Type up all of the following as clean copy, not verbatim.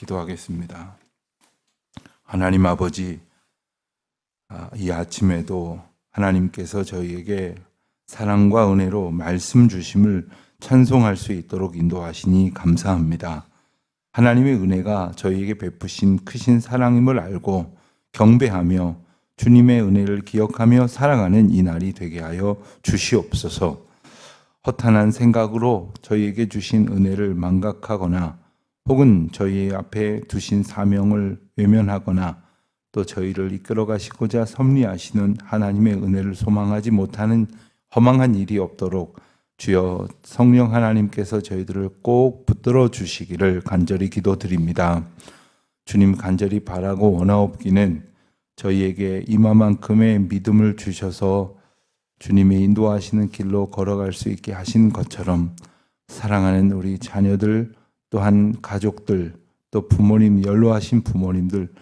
기도하겠습니다. 하나님 아버지, 이 아침에도 하나님께서 저희에게 사랑과 은혜로 말씀 주심을 찬송할 수 있도록 인도하시니 감사합니다. 하나님의 은혜가 저희에게 베푸신 크신 사랑임을 알고 경배하며 주님의 은혜를 기억하며 살아가는 이 날이 되게 하여 주시옵소서. 허탄한 생각으로 저희에게 주신 은혜를 망각하거나 혹은 저희 앞에 두신 사명을 외면하거나 또 저희를 이끌어 가시고자 섭리하시는 하나님의 은혜를 소망하지 못하는 허망한 일이 없도록 주여 성령 하나님께서 저희들을 꼭 붙들어 주시기를 간절히 기도드립니다. 주님 간절히 바라고 원하옵기는 저희에게 이마만큼의 믿음을 주셔서 주님이 인도하시는 길로 걸어갈 수 있게 하신 것처럼 사랑하는 우리 자녀들 또한 가족들 또 부모님 연로하신 부모님들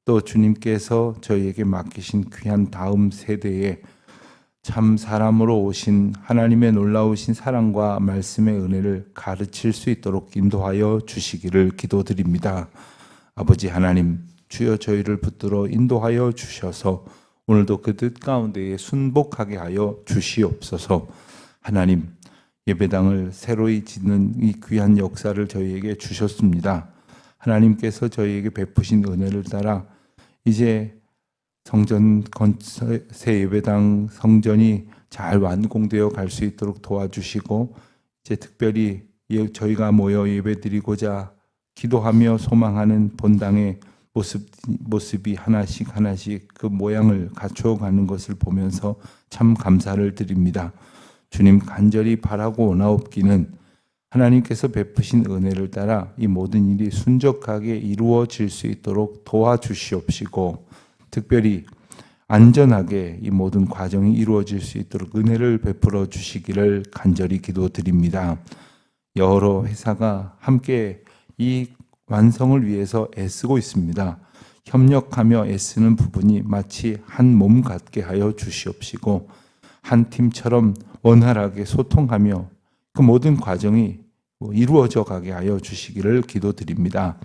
또 주님께서 저희에게 맡기신 귀한 다음 세대에 참 사람으로 오신 하나님의 놀라우신 사랑과 말씀의 은혜를 가르칠 수 있도록 인도하여 주시기를 기도드립니다. 아버지 하나님, 주여 저희를 붙들어 인도하여 주셔서 오늘도 그 뜻 가운데에 순복하게 하여 주시옵소서. 하나님, 예배당을 새로이 짓는 이 귀한 역사를 저희에게 주셨습니다. 하나님께서 저희에게 베푸신 은혜를 따라 이제 성전 건설 새 예배당 성전이 잘 완공되어 갈 수 있도록 도와주시고 이제 특별히 저희가 모여 예배드리고자 기도하며 소망하는 본당의 모습이 하나씩 그 모양을 갖춰가는 것을 보면서 참 감사를 드립니다. 주님 간절히 바라고 원하옵기는 하나님께서 베푸신 은혜를 따라 이 모든 일이 순적하게 이루어질 수 있도록 도와주시옵시고 특별히 안전하게 이 모든 과정이 이루어질 수 있도록 은혜를 베풀어 주시기를 간절히 기도드립니다. 여러 회사가 함께 이 완성을 위해서 애쓰고 있습니다. 협력하며 애쓰는 부분이 마치 한 몸 같게 하여 주시옵시고 한 팀처럼 원활하게 소통하며 그 모든 과정이 이루어져 가게 하여 주시기를 기도드립니다.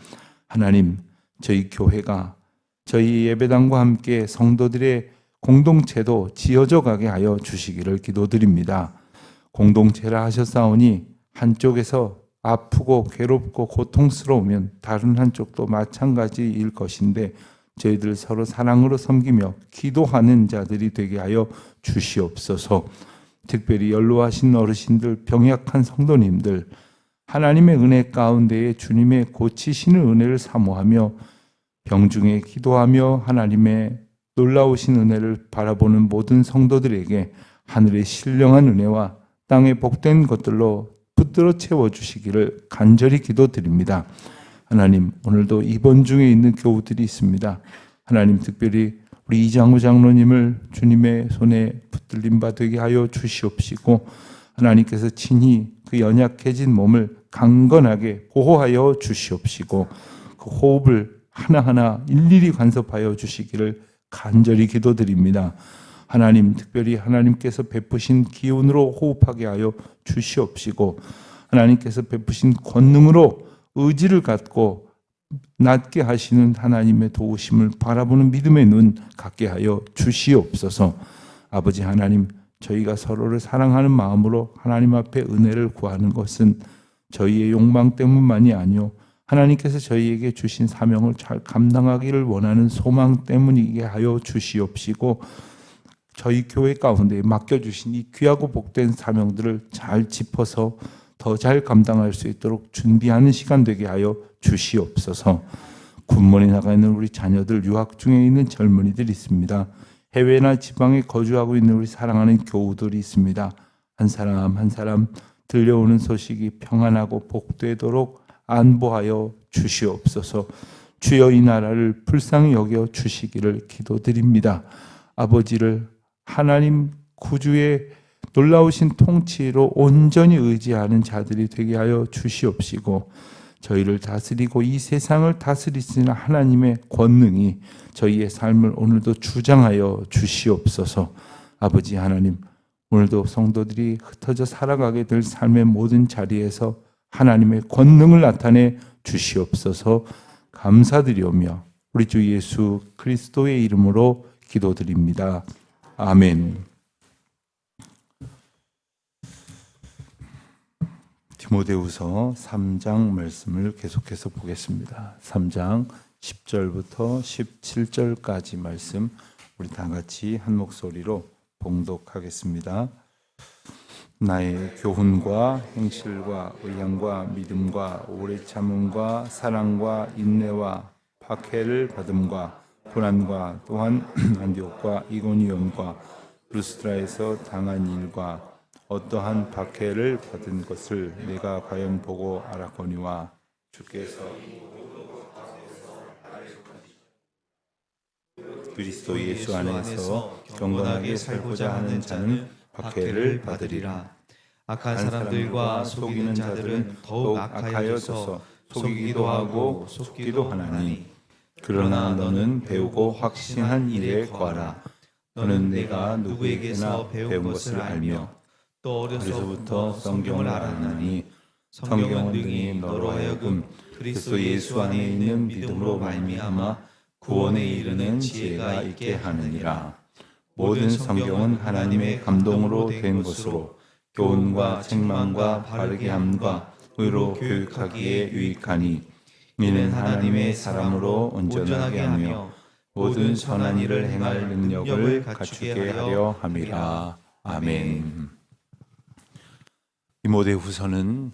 하나님, 저희 교회가 저희 예배당과 함께 성도들의 공동체도 지어져 가게 하여 주시기를 기도드립니다. 공동체라 하셨사오니 한쪽에서 아프고 괴롭고 고통스러우면 다른 한쪽도 마찬가지일 것인데 저희들 서로 사랑으로 섬기며 기도하는 자들이 되게 하여 주시옵소서. 특별히 연로하신 어르신들, 병약한 성도님들 하나님의 은혜 가운데에 주님의 고치시는 은혜를 사모하며 병중에 기도하며 하나님의 놀라우신 은혜를 바라보는 모든 성도들에게 하늘의 신령한 은혜와 땅의 복된 것들로 붙들어 채워주시기를 간절히 기도드립니다. 하나님, 오늘도 입원 중에 있는 교우들이 있습니다. 하나님, 특별히 우리 이장우 장로님을 주님의 손에 붙들림 바 되게 하여 주시옵시고 하나님께서 친히 그 연약해진 몸을 강건하게 보호하여 주시옵시고 그 호흡을 하나하나 일일이 간섭하여 주시기를 간절히 기도드립니다. 하나님, 특별히 하나님께서 베푸신 기운으로 호흡하게 하여 주시옵시고 하나님께서 베푸신 권능으로 의지를 갖고 낫게 하시는 하나님의 도우심을 바라보는 믿음의 눈 갖게 하여 주시옵소서. 아버지 하나님, 저희가 서로를 사랑하는 마음으로 하나님 앞에 은혜를 구하는 것은 저희의 욕망 때문만이 아니요 하나님께서 저희에게 주신 사명을 잘 감당하기를 원하는 소망 때문이게 하여 주시옵시고 저희 교회 가운데 맡겨주신 이 귀하고 복된 사명들을 잘 짚어서 더 잘 감당할 수 있도록 준비하는 시간 되게 하여 주시옵소서. 군문에 나가 있는 우리 자녀들, 유학 중에 있는 젊은이들이 있습니다. 해외나 지방에 거주하고 있는 우리 사랑하는 교우들이 있습니다. 한 사람 한 사람 들려오는 소식이 평안하고 복되도록 안보하여 주시옵소서. 주여 이 나라를 불쌍히 여겨 주시기를 기도드립니다. 아버지를 하나님 구주의 놀라우신 통치로 온전히 의지하는 자들이 되게 하여 주시옵시고 저희를 다스리고 이 세상을 다스리시는 하나님의 권능이 저희의 삶을 오늘도 주장하여 주시옵소서. 아버지 하나님, 오늘도 성도들이 흩어져 살아가게 될 삶의 모든 자리에서 하나님의 권능을 나타내 주시옵소서. 감사드리오며 우리 주 예수 그리스도의 이름으로 기도드립니다. 아멘. 디모데후서 3장 말씀을 계속해서 보겠습니다. 3장 10절부터 17절까지 말씀 우리 다 같이 한 목소리로 봉독하겠습니다. 나의 교훈과 행실과 의향과 믿음과 오래 참음과 사랑과 인내와 박해를 받음과 고난과 또한 안디옥과 이고니온과 루스드라에서 당한 일과 어떠한 박해를 받은 것을 내가 과연 보고 알았거니와 주께서 그리스도 예수 안에서 경건하게 살고자 하는 자는 박해를 받으리라. 악한 사람들과 속이는 자들은 더욱 악하여져서 속이기도 하고 속기도 하나니, 그러나 너는 배우고 확신한 일에 거하라. 너는 내가 누구에게나 배운 것을 알며 또 어려서부터 성경을 알았나니 성경은 능히 너로 하여금 그리스도 예수 안에 있는 믿음으로 말미암아 구원에 이르는 지혜가 있게 하느니라. 모든 성경은 하나님의 감동으로 된 것으로 교훈과 책망과 바르게 함과 의로 교육하기에 유익하니 이는 하나님의 사람으로 온전하게 하며 모든 선한 일을 행할 능력을 갖추게 하려 함이라. 아멘. 디모데후서는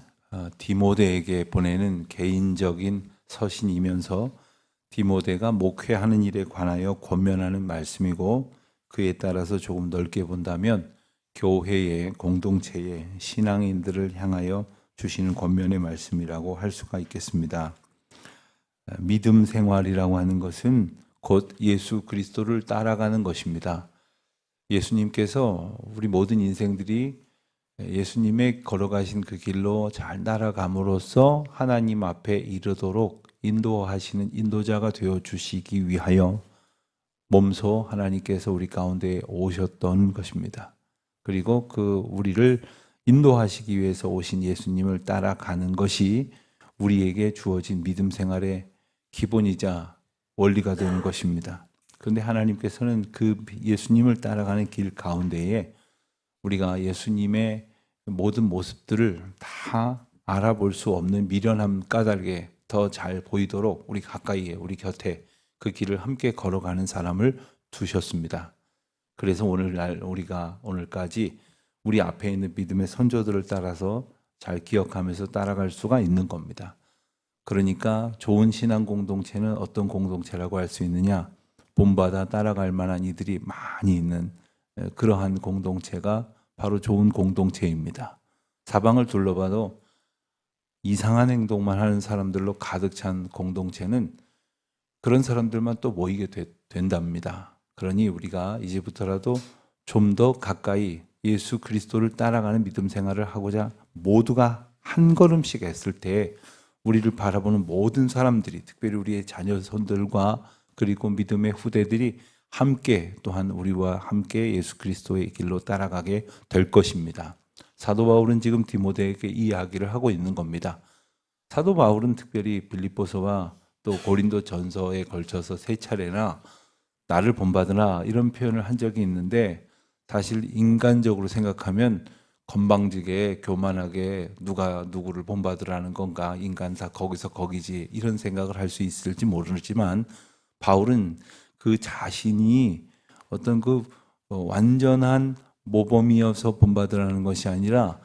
디모데에게 보내는 개인적인 서신이면서 디모데가 목회하는 일에 관하여 권면하는 말씀이고, 그에 따라서 조금 넓게 본다면 교회의 공동체의 신앙인들을 향하여 주시는 권면의 말씀이라고 할 수가 있겠습니다. 믿음 생활이라고 하는 것은 곧 예수 그리스도를 따라가는 것입니다. 예수님께서 우리 모든 인생들이 예수님의 걸어가신 그 길로 잘 따라감으로써 하나님 앞에 이르도록 인도하시는 인도자가 되어 주시기 위하여 몸소 하나님께서 우리 가운데 오셨던 것입니다. 그리고 그 우리를 인도하시기 위해서 오신 예수님을 따라가는 것이 우리에게 주어진 믿음 생활의 기본이자 원리가 되는 것입니다. 그런데 하나님께서는 그 예수님을 따라가는 길 가운데에 우리가 예수님의 모든 모습들을 다 알아볼 수 없는 미련함 까닭에 더 잘 보이도록 우리 가까이에, 우리 곁에 그 길을 함께 걸어가는 사람을 두셨습니다. 그래서 오늘날 우리가 오늘까지 우리 앞에 있는 믿음의 선조들을 따라서 잘 기억하면서 따라갈 수가 있는 겁니다. 그러니까 좋은 신앙 공동체는 어떤 공동체라고 할 수 있느냐? 본받아 따라갈 만한 이들이 많이 있는 그러한 공동체가 바로 좋은 공동체입니다. 사방을 둘러봐도 이상한 행동만 하는 사람들로 가득 찬 공동체는 그런 사람들만 또 모이게 된답니다. 그러니 우리가 이제부터라도 좀 더 가까이 예수 그리스도를 따라가는 믿음 생활을 하고자 모두가 한 걸음씩 했을 때 우리를 바라보는 모든 사람들이, 특별히 우리의 자녀손들과 그리고 믿음의 후대들이 함께 또한 우리와 함께 예수 그리스도의 길로 따라가게 될 것입니다. 사도 바울은 지금 디모데에게 이 이야기를 하고 있는 겁니다. 사도 바울은 특별히 빌립보서와 또 고린도 전서에 걸쳐서 세 차례나 나를 본받으라 이런 표현을 한 적이 있는데, 사실 인간적으로 생각하면 건방지게 교만하게 누가 누구를 본받으라는 건가, 인간사 거기서 거기지, 이런 생각을 할 수 있을지 모르지만 바울은 그 자신이 어떤 그 완전한 모범이어서 본받으라는 것이 아니라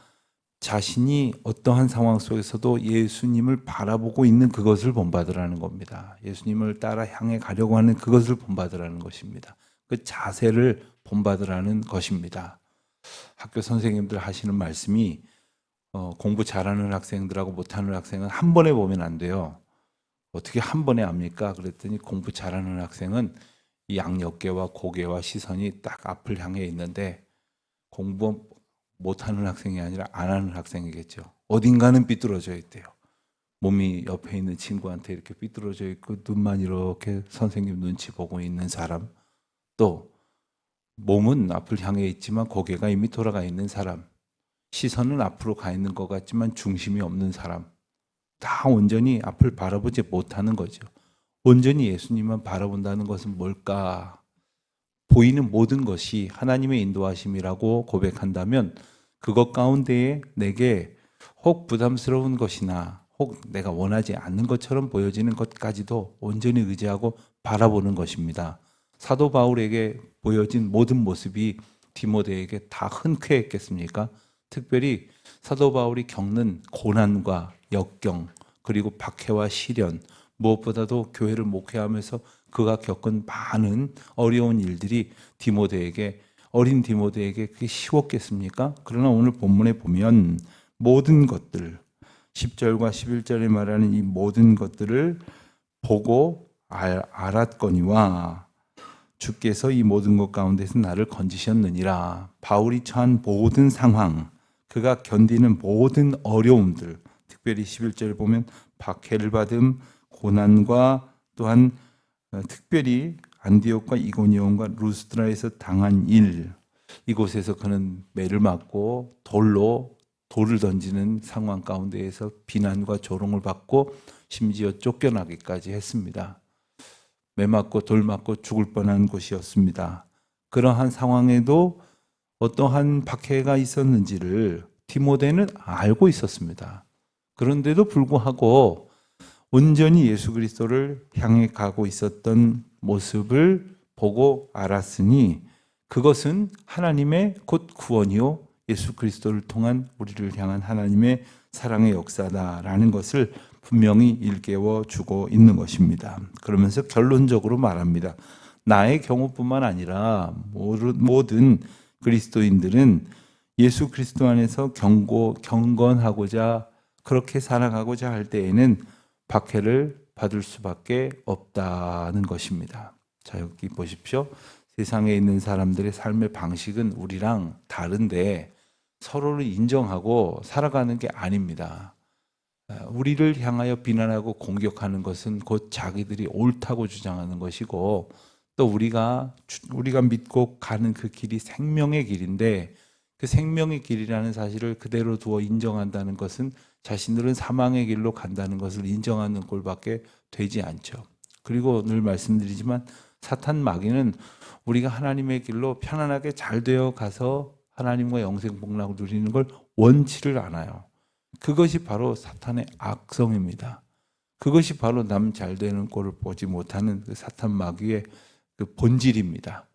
자신이 어떠한 상황 속에서도 예수님을 바라보고 있는 그것을 본받으라는 겁니다. 예수님을 따라 향해 가려고 하는 그것을 본받으라는 것입니다. 그 자세를 본받으라는 것입니다. 학교 선생님들 하시는 말씀이 공부 잘하는 학생들하고 못하는 학생은 한 번에 보면 안 돼요. 어떻게 한 번에 압니까? 그랬더니 공부 잘하는 학생은 이 양옆개와 고개와 시선이 딱 앞을 향해 있는데, 공부 못하는 학생이 아니라 안 하는 학생이겠죠. 어딘가는 삐뚤어져 있대요. 몸이 옆에 있는 친구한테 이렇게 삐뚤어져 있고 눈만 이렇게 선생님 눈치 보고 있는 사람, 또 몸은 앞을 향해 있지만 고개가 이미 돌아가 있는 사람, 시선은 앞으로 가 있는 것 같지만 중심이 없는 사람, 다 온전히 앞을 바라보지 못하는 거죠. 온전히 예수님만 바라본다는 것은 뭘까? 보이는 모든 것이 하나님의 인도하심이라고 고백한다면 그것 가운데에 내게 혹 부담스러운 것이나 혹 내가 원하지 않는 것처럼 보여지는 것까지도 온전히 의지하고 바라보는 것입니다. 사도 바울에게 보여진 모든 모습이 디모데에게 다 흔쾌했겠습니까? 특별히 사도 바울이 겪는 고난과 역경 그리고 박해와 시련, 무엇보다도 교회를 목회하면서 그가 겪은 많은 어려운 일들이 어린 디모데에게 그게 쉬웠겠습니까? 그러나 오늘 본문에 보면 모든 것들, 10절과 11절에 말하는 이 모든 것들을 보고 알았거니와 주께서 이 모든 것 가운데서 나를 건지셨느니라. 바울이 처한 모든 상황, 그가 견디는 모든 어려움들, 특별히 11절을 보면 박해를 받음, 고난과 또한 특별히 안디옥과 이고니온과 루스드라에서 당한 일, 이곳에서 그는 매를 맞고 돌을 던지는 상황 가운데에서 비난과 조롱을 받고 심지어 쫓겨나기까지 했습니다. 매 맞고 돌 맞고 죽을 뻔한 곳이었습니다. 그러한 상황에도 어떠한 박해가 있었는지를 디모데는 알고 있었습니다. 그런데도 불구하고 온전히 예수 그리스도를 향해 가고 있었던 모습을 보고 알았으니 그것은 하나님의 곧 구원이요 예수 그리스도를 통한 우리를 향한 하나님의 사랑의 역사다라는 것을 분명히 일깨워 주고 있는 것입니다. 그러면서 결론적으로 말합니다. 나의 경우뿐만 아니라 모든 그리스도인들은 예수 그리스도 안에서 경건하고자 그렇게 살아가고자 할 때에는 박해를 받을 수밖에 없다는 것입니다. 자, 여기 보십시오. 세상에 있는 사람들의 삶의 방식은 우리랑 다른데 서로를 인정하고 살아가는 게 아닙니다. 우리를 향하여 비난하고 공격하는 것은 곧 자기들이 옳다고 주장하는 것이고 또 우리가 믿고 가는 그 길이 생명의 길인데 그 생명의 길이라는 사실을 그대로 두어 인정한다는 것은 자신들은 사망의 길로 간다는 것을 인정하는 꼴밖에 되지 않죠. 그리고 늘 말씀드리지만 사탄 마귀는 우리가 하나님의 길로 편안하게 잘 되어 가서 하나님과 영생 복락을 누리는 걸 원치를 않아요. 그것이 바로 사탄의 악성입니다. 그것이 바로 남 잘 되는 꼴을 보지 못하는 그 사탄 마귀의 그 본질입니다.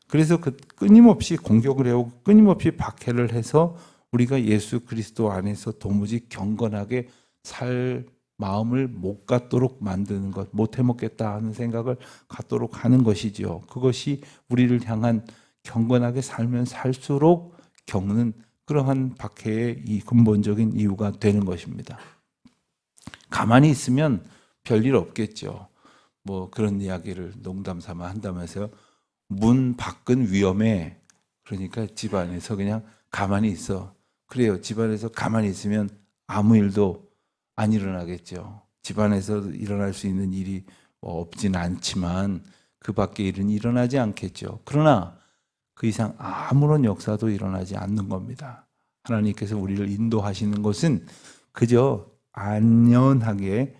그래서 그 끊임없이 공격을 해오고 끊임없이 박해를 해서 우리가 예수 그리스도 안에서 도무지 경건하게 살 마음을 못 갖도록 만드는 것, 못 해먹겠다 하는 생각을 갖도록 하는 것이지요. 그것이 우리를 향한 경건하게 살면 살수록 겪는 그러한 박해의 이 근본적인 이유가 되는 것입니다. 가만히 있으면 별일 없겠죠. 뭐 그런 이야기를 농담 삼아 한다면서요. 문 밖은 위험해. 그러니까 집안에서 그냥 가만히 있어. 그래요. 집안에서 가만히 있으면 아무 일도 안 일어나겠죠. 집안에서 일어날 수 있는 일이 뭐 없진 않지만 그 밖에 일은 일어나지 않겠죠. 그러나 그 이상 아무런 역사도 일어나지 않는 겁니다. 하나님께서 우리를 인도하시는 것은 그저 안전하게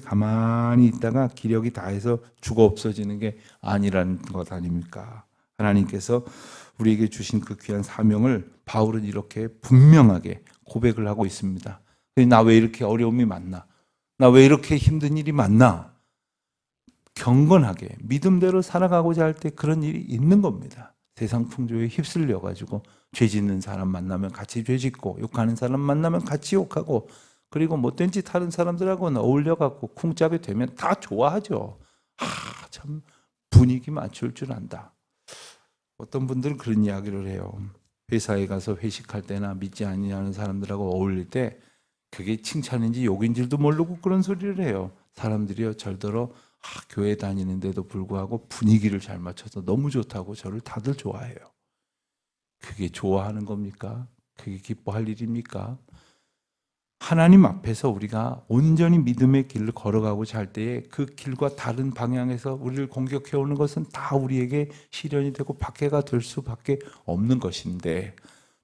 가만히 있다가 기력이 다해서 죽어 없어지는 게 아니라는 것 아닙니까? 하나님께서 우리에게 주신 그 귀한 사명을 바울은 이렇게 분명하게 고백을 하고 있습니다. 나 왜 이렇게 어려움이 많나? 나 왜 이렇게 힘든 일이 많나? 경건하게 믿음대로 살아가고자 할 때 그런 일이 있는 겁니다. 세상 풍조에 휩쓸려 가지고 죄 짓는 사람 만나면 같이 죄 짓고 욕하는 사람 만나면 같이 욕하고 그리고 못된 짓 하는 사람들하고는 어울려 갖고 쿵짝이 되면 다 좋아하죠. 참 분위기 맞출 줄 안다. 어떤 분들은 그런 이야기를 해요. 회사에 가서 회식할 때나 믿지 아니하는 사람들하고 어울릴 때 그게 칭찬인지 욕인 줄도 모르고 그런 소리를 해요. 사람들이요 절더러 교회 다니는데도 불구하고 분위기를 잘 맞춰서 너무 좋다고 저를 다들 좋아해요. 그게 좋아하는 겁니까? 그게 기뻐할 일입니까? 하나님 앞에서 우리가 온전히 믿음의 길을 걸어가고자 할 때에 그 길과 다른 방향에서 우리를 공격해오는 것은 다 우리에게 시련이 되고 박해가 될 수밖에 없는 것인데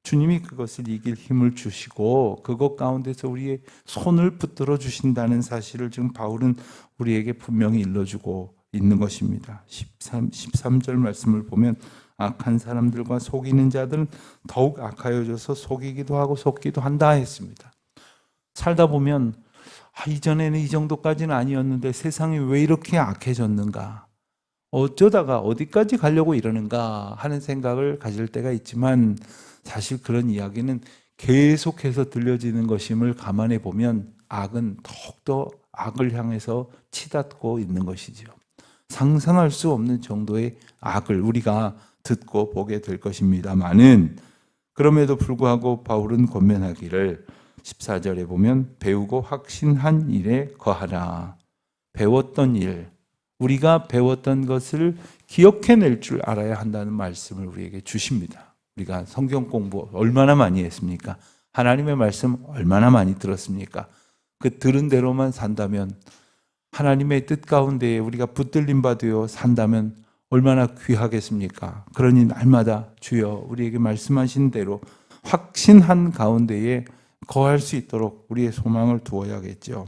주님이 그것을 이길 힘을 주시고 그것 가운데서 우리의 손을 붙들어 주신다는 사실을 지금 바울은 우리에게 분명히 일러주고 있는 것입니다. 13절 말씀을 보면 악한 사람들과 속이는 자들은 더욱 악하여져서 속이기도 하고 속기도 한다 했습니다. 살다 보면 이전에는 이 정도까지는 아니었는데 세상이 왜 이렇게 악해졌는가? 어쩌다가 어디까지 가려고 이러는가 하는 생각을 가질 때가 있지만 사실 그런 이야기는 계속해서 들려지는 것임을 감안해 보면 악은 더욱더 악을 향해서 치닫고 있는 것이죠. 상상할 수 없는 정도의 악을 우리가 듣고 보게 될 것입니다만은 그럼에도 불구하고 바울은 권면하기를 14절에 보면 배우고 확신한 일에 거하라. 배웠던 일, 우리가 배웠던 것을 기억해낼 줄 알아야 한다는 말씀을 우리에게 주십니다. 우리가 성경 공부 얼마나 많이 했습니까? 하나님의 말씀 얼마나 많이 들었습니까? 그 들은 대로만 산다면 하나님의 뜻 가운데에 우리가 붙들림 받으여 산다면 얼마나 귀하겠습니까? 그러니 날마다 주여 우리에게 말씀하신 대로 확신한 가운데에 거할 수 있도록 우리의 소망을 두어야겠죠.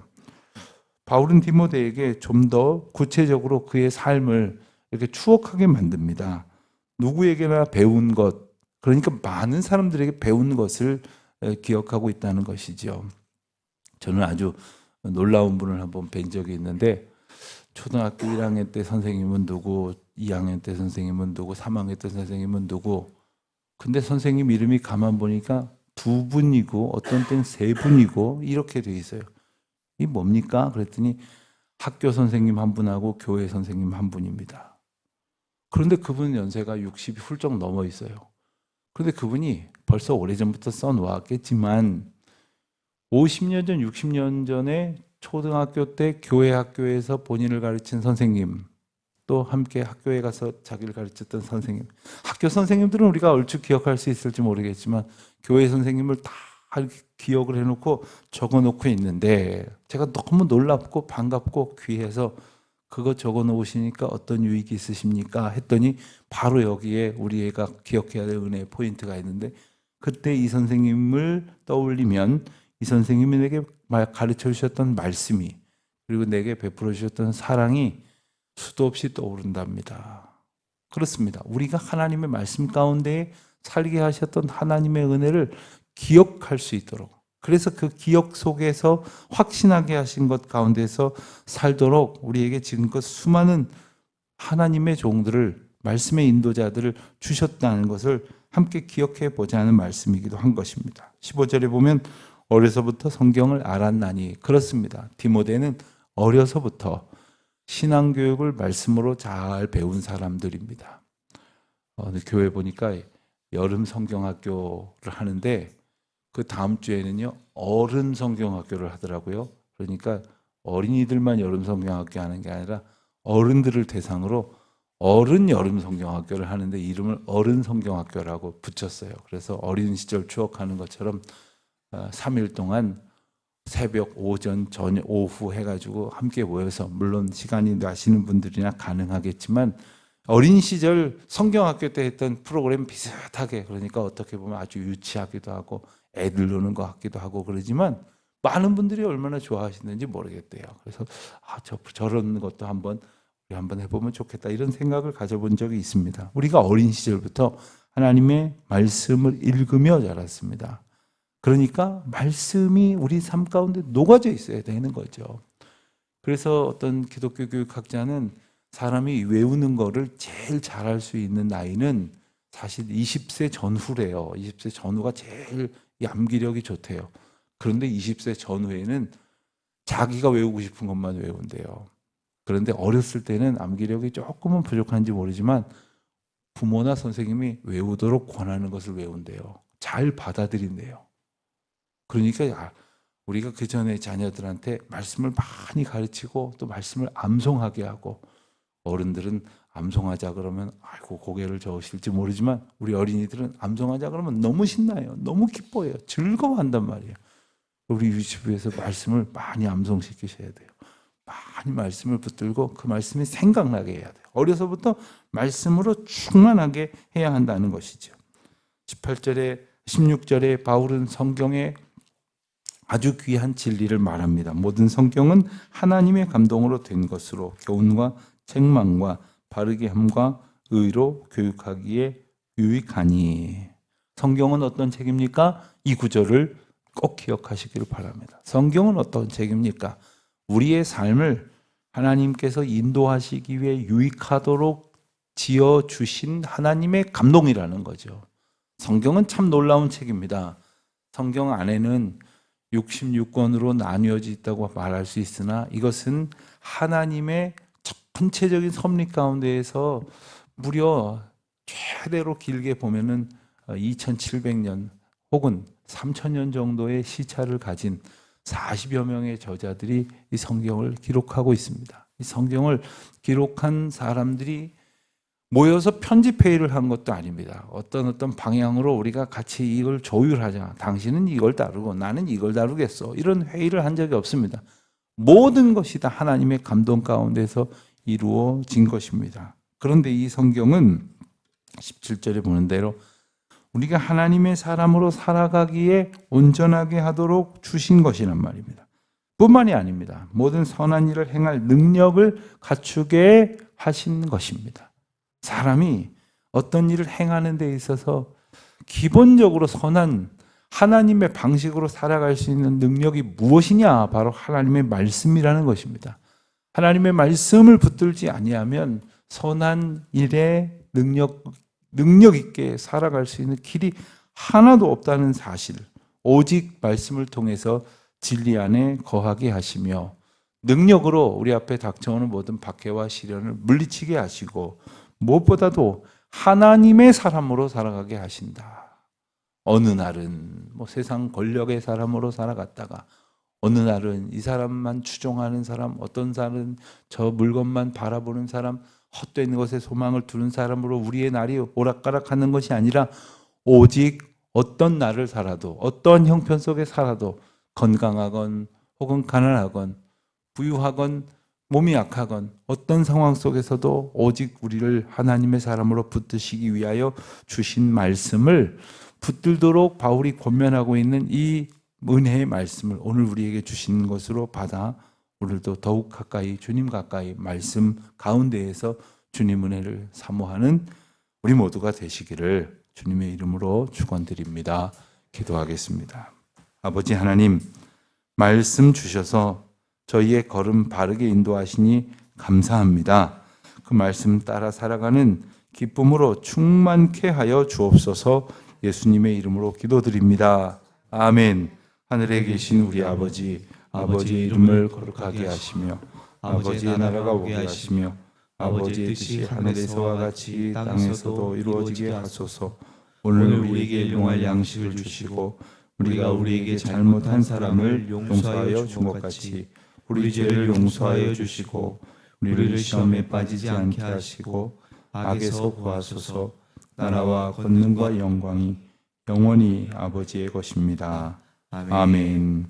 바울은 디모데에게 좀 더 구체적으로 그의 삶을 이렇게 추억하게 만듭니다. 누구에게나 배운 것, 그러니까 많은 사람들에게 배운 것을 기억하고 있다는 것이죠. 저는 아주 놀라운 분을 한번 뵌 적이 있는데 초등학교 1학년 때 선생님은 누구, 2학년 때 선생님은 누구, 3학년 때 선생님은 누구. 근데 선생님 이름이 가만 보니까 2분이고 어떤 때는 3분이고 이렇게 돼 있어요. 이 뭡니까? 그랬더니 학교 선생님 한 분하고 교회 선생님 한 분입니다. 그런데 그분 연세가 60이 훌쩍 넘어 있어요. 그런데 그분이 벌써 오래전부터 써놓았겠지만 50년 전, 60년 전에 초등학교 때 교회 학교에서 본인을 가르친 선생님, 또 함께 학교에 가서 자기를 가르쳤던 선생님, 학교 선생님들은 우리가 얼추 기억할 수 있을지 모르겠지만 교회 선생님을 다 기억을 해놓고 적어놓고 있는데 제가 너무 놀랍고 반갑고 귀해서 그거 적어놓으시니까 어떤 유익이 있으십니까? 했더니 바로 여기에 우리 애가 기억해야 될 은혜의 포인트가 있는데 그때 이 선생님을 떠올리면 이 선생님이 내게 가르쳐 주셨던 말씀이 그리고 내게 베풀어 주셨던 사랑이 수도 없이 떠오른답니다. 그렇습니다. 우리가 하나님의 말씀 가운데 살게 하셨던 하나님의 은혜를 기억할 수 있도록, 그래서 그 기억 속에서 확신하게 하신 것 가운데서 살도록 우리에게 지금껏 수많은 하나님의 종들을, 말씀의 인도자들을 주셨다는 것을 함께 기억해 보자는 말씀이기도 한 것입니다. 15절에 보면 어려서부터 성경을 알았나니, 그렇습니다. 디모데는 어려서부터 신앙교육을 말씀으로 잘 배운 사람들입니다. 교회 보니까 여름 성경학교를 하는데 그 다음 주에는요 어른 성경학교를 하더라고요. 그러니까 어린이들만 여름 성경학교 하는 게 아니라 어른들을 대상으로 어른 여름 성경학교를 하는데 이름을 어른 성경학교라고 붙였어요. 그래서 어린 시절 추억하는 것처럼 3일 동안 새벽, 오전, 저녁, 오후 해가지고 함께 모여서, 물론 시간이 나시는 분들이나 가능하겠지만 어린 시절 성경학교 때 했던 프로그램 비슷하게, 그러니까 어떻게 보면 아주 유치하기도 하고 애들 노는 것 같기도 하고 그러지만 많은 분들이 얼마나 좋아하시는지 모르겠대요. 그래서 저런 것도 한번 해보면 좋겠다 이런 생각을 가져본 적이 있습니다. 우리가 어린 시절부터 하나님의 말씀을 읽으며 자랐습니다. 그러니까 말씀이 우리 삶 가운데 녹아져 있어야 되는 거죠. 그래서 어떤 기독교 교육학자는 사람이 외우는 거를 제일 잘할 수 있는 나이는 사실 20세 전후래요. 20세 전후가 제일 암기력이 좋대요. 그런데 20세 전후에는 자기가 외우고 싶은 것만 외운대요. 그런데 어렸을 때는 암기력이 조금은 부족한지 모르지만 부모나 선생님이 외우도록 권하는 것을 외운대요. 잘 받아들인대요. 그러니까 우리가 그 전에 자녀들한테 말씀을 많이 가르치고 또 말씀을 암송하게 하고, 어른들은 암송하자 그러면 아이고 고개를 저으실지 모르지만 우리 어린이들은 암송하자 그러면 너무 신나요. 너무 기뻐해요. 즐거워한단 말이에요. 우리 유치부에서 말씀을 많이 암송시키셔야 돼요. 많이 말씀을 붙들고 그 말씀이 생각나게 해야 돼요. 어려서부터 말씀으로 충만하게 해야 한다는 것이죠. 16절에 바울은 성경에 아주 귀한 진리를 말합니다. 모든 성경은 하나님의 감동으로 된 것으로 교훈과 책망과 바르게 함과 의로 교육하기에 유익하니. 성경은 어떤 책입니까? 이 구절을 꼭 기억하시기를 바랍니다. 성경은 어떤 책입니까? 우리의 삶을 하나님께서 인도하시기 위해 유익하도록 지어주신 하나님의 감동이라는 거죠. 성경은 참 놀라운 책입니다. 성경 안에는 66권으로 나뉘어져 있다고 말할 수 있으나 이것은 하나님의 전체적인 섭리 가운데에서 무려 최대로 길게 보면은 2700년 혹은 3000년 정도의 시차를 가진 40여 명의 저자들이 이 성경을 기록하고 있습니다. 이 성경을 기록한 사람들이 모여서 편집회의를 한 것도 아닙니다. 어떤 방향으로 우리가 같이 이걸 조율하자. 당신은 이걸 다루고 나는 이걸 다루겠어. 이런 회의를 한 적이 없습니다. 모든 것이 다 하나님의 감동 가운데서 이루어진 것입니다. 그런데 이 성경은 17절에 보는 대로 우리가 하나님의 사람으로 살아가기에 온전하게 하도록 주신 것이란 말입니다. 뿐만이 아닙니다. 모든 선한 일을 행할 능력을 갖추게 하신 것입니다. 사람이 어떤 일을 행하는 데 있어서 기본적으로 선한 하나님의 방식으로 살아갈 수 있는 능력이 무엇이냐? 바로 하나님의 말씀이라는 것입니다. 하나님의 말씀을 붙들지 아니하면 선한 일에 능력 있게 살아갈 수 있는 길이 하나도 없다는 사실, 오직 말씀을 통해서 진리 안에 거하게 하시며 능력으로 우리 앞에 닥쳐오는 모든 박해와 시련을 물리치게 하시고 무엇보다도 하나님의 사람으로 살아가게 하신다. 어느 날은 세상 권력의 사람으로 살아갔다가 어느 날은 이 사람만 추종하는 사람, 어떤 사람은 저 물건만 바라보는 사람, 헛된 것에 소망을 두는 사람으로 우리의 날이 오락가락하는 것이 아니라 오직 어떤 날을 살아도 어떤 형편 속에 살아도 건강하건 혹은 가난하건 부유하건 몸이 약하건 어떤 상황 속에서도 오직 우리를 하나님의 사람으로 붙드시기 위하여 주신 말씀을 붙들도록 바울이 권면하고 있는 이 은혜의 말씀을 오늘 우리에게 주신 것으로 받아 오늘도 더욱 가까이 주님 가까이 말씀 가운데에서 주님 은혜를 사모하는 우리 모두가 되시기를 주님의 이름으로 축원드립니다. 기도하겠습니다. 아버지 하나님, 말씀 주셔서 저희의 걸음 바르게 인도하시니 감사합니다. 그 말씀 따라 살아가는 기쁨으로 충만케 하여 주옵소서. 예수님의 이름으로 기도드립니다. 아멘. 하늘에 계신 우리 아버지, 아버지의 이름을 거룩하게 하시며 아버지의 나라가 오게 하시며 아버지의 뜻이 하늘에서와 같이 땅에서도 이루어지게 하소서. 오늘 우리에게 일용할 양식을 주시고 우리가 우리에게 잘못한 사람을 용서하여 준 것 같이 우리 죄를 용서하여 주시고 우리를 시험에 빠지지 않게 하시고 악에서 구하소서. 나라와 권능과 영광이 영원히 아버지의 것입니다. 아멘.